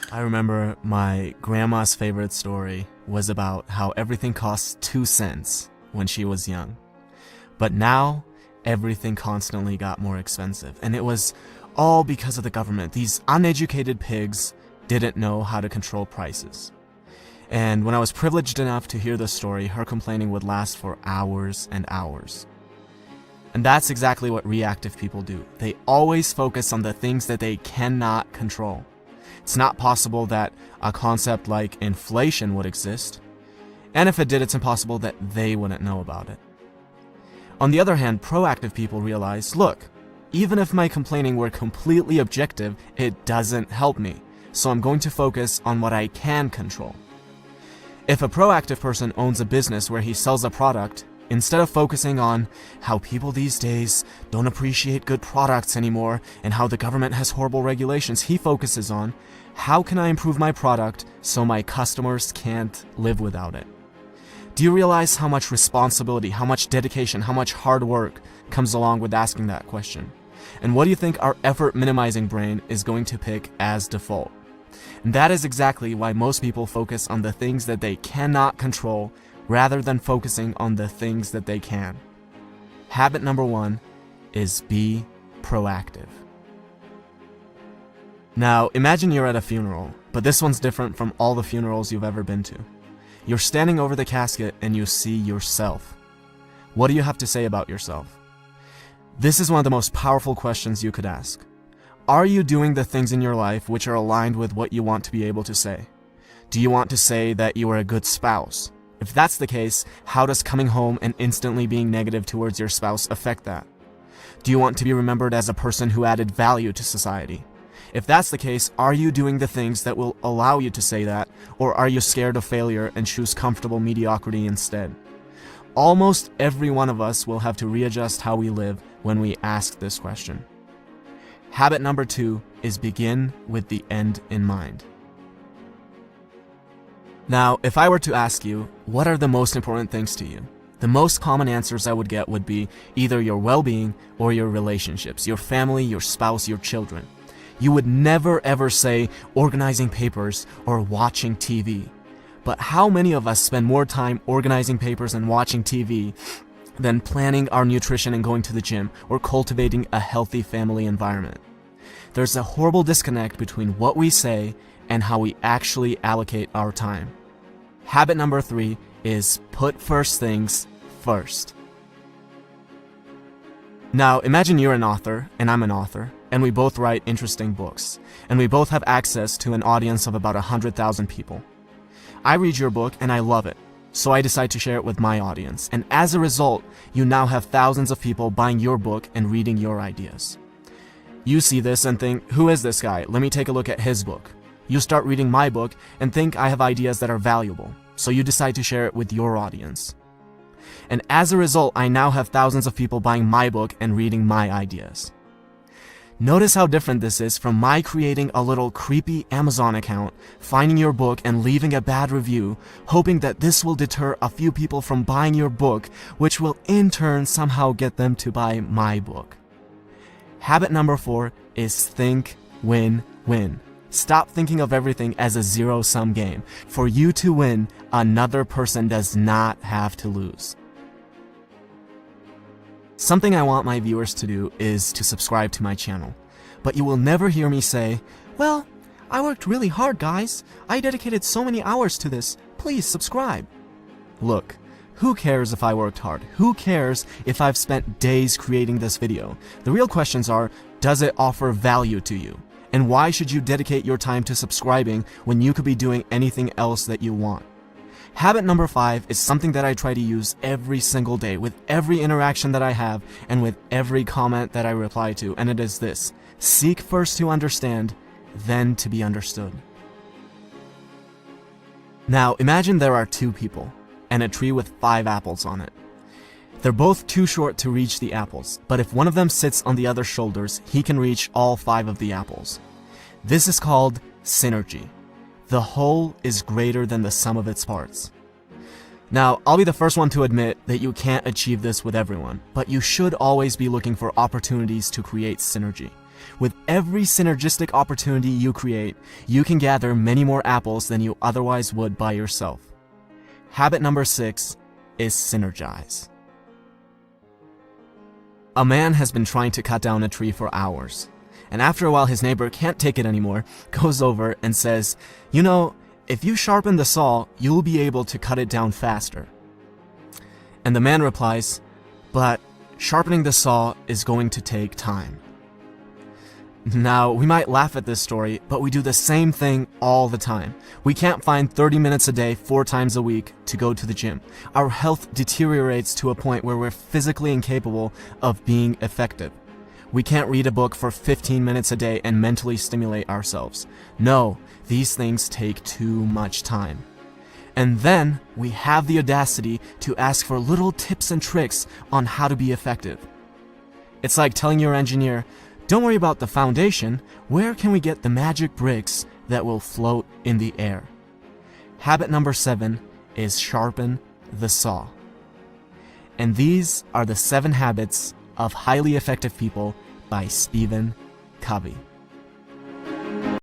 I remember my grandma's favorite story was about how everything cost 2 cents when she was young. But now, everything constantly got more expensive. And it was all because of the government. These uneducated pigs didn't know how to control prices. And when I was privileged enough to hear the story, her complaining would last for hours and hours. And that's exactly what reactive people do. They always focus on the things that they cannot control. It's not possible that a concept like inflation would exist, and if it did, it's impossible that they wouldn't know about it. On the other hand, proactive people realize, look, even if my complaining were completely objective, it doesn't help me, so I'm going to focus on what I can control. If a proactive person owns a business where he sells a product, instead of focusing on how people these days don't appreciate good products anymore and how the government has horrible regulations, he focuses on how can I improve my product so my customers can't live without it. Do you realize how much responsibility, how much dedication, how much hard work comes along with asking that question? And what do you think our effort minimizing brain is going to pick as default? And that is exactly why most people focus on the things that they cannot control rather than focusing on the things that they can. Habit number 1 is be proactive. Now, imagine you're at a funeral, but this one's different from all the funerals you've ever been to. You're standing over the casket and you see yourself. What do you have to say about yourself? This is one of the most powerful questions you could ask. Are you doing the things in your life which are aligned with what you want to be able to say? Do you want to say that you are a good spouse? If that's the case, how does coming home and instantly being negative towards your spouse affect that? Do you want to be remembered as a person who added value to society? If that's the case, are you doing the things that will allow you to say that, or are you scared of failure and choose comfortable mediocrity instead? Almost every one of us will have to readjust how we live when we ask this question. Habit number 2 is begin with the end in mind. Now, if I were to ask you, what are the most important things to you? The most common answers I would get would be either your well-being or your relationships, your family, your spouse, your children. You would never ever say organizing papers or watching TV. But how many of us spend more time organizing papers and watching TV than planning our nutrition and going to the gym or cultivating a healthy family environment? There's a horrible disconnect between what we say and how we actually allocate our time. Habit number 3 is put first things first. Now, imagine you're an author and I'm an author, and we both write interesting books, and we both have access to an audience of about 100,000 people. I read your book and I love it, so I decide to share it with my audience, and as a result, you now have thousands of people buying your book and reading your ideas. You see this and think, who is this guy? Let me take a look at his book. You start reading my book and think I have ideas that are valuable, so you decide to share it with your audience. And as a result, I now have thousands of people buying my book and reading my ideas. Notice how different this is from my creating a little creepy Amazon account, finding your book and leaving a bad review, hoping that this will deter a few people from buying your book, which will in turn somehow get them to buy my book. Habit number 4 is think win-win. Stop thinking of everything as a zero-sum game. For you to win, another person does not have to lose. Something I want my viewers to do is to subscribe to my channel. But you will never hear me say, well, I worked really hard, guys. I dedicated so many hours to this. Please subscribe. Look, who cares if I worked hard? Who cares if I've spent days creating this video? The real questions are, does it offer value to you? And why should you dedicate your time to subscribing when you could be doing anything else that you want? Habit number 5 is something that I try to use every single day with every interaction that I have and with every comment that I reply to, and it is this: seek first to understand, then to be understood. Now, imagine there are 2 people and a tree with 5 apples on it. They're both too short to reach the apples, but if one of them sits on the other's shoulders, he can reach all 5 of the apples. This is called synergy. The whole is greater than the sum of its parts. Now, I'll be the first one to admit that you can't achieve this with everyone, but you should always be looking for opportunities to create synergy. With every synergistic opportunity you create, you can gather many more apples than you otherwise would by yourself. Habit number 6 is synergize. A man has been trying to cut down a tree for hours, and after a while his neighbor can't take it anymore, goes over and says, "You know, if you sharpen the saw, you'll be able to cut it down faster." And the man replies, "But sharpening the saw is going to take time." Now, we might laugh at this story, but we do the same thing all the time. We can't find 30 minutes a day, 4 times a week, to go to the gym. Our health deteriorates to a point where we're physically incapable of being effective. We can't read a book for 15 minutes a day and mentally stimulate ourselves. No, these things take too much time. And then we have the audacity to ask for little tips and tricks on how to be effective. It's like telling your engineer, "Don't worry about the foundation, where can we get the magic bricks that will float in the air?" Habit number 7 is sharpen the saw. And these are the 7 habits of highly effective people by Stephen Covey.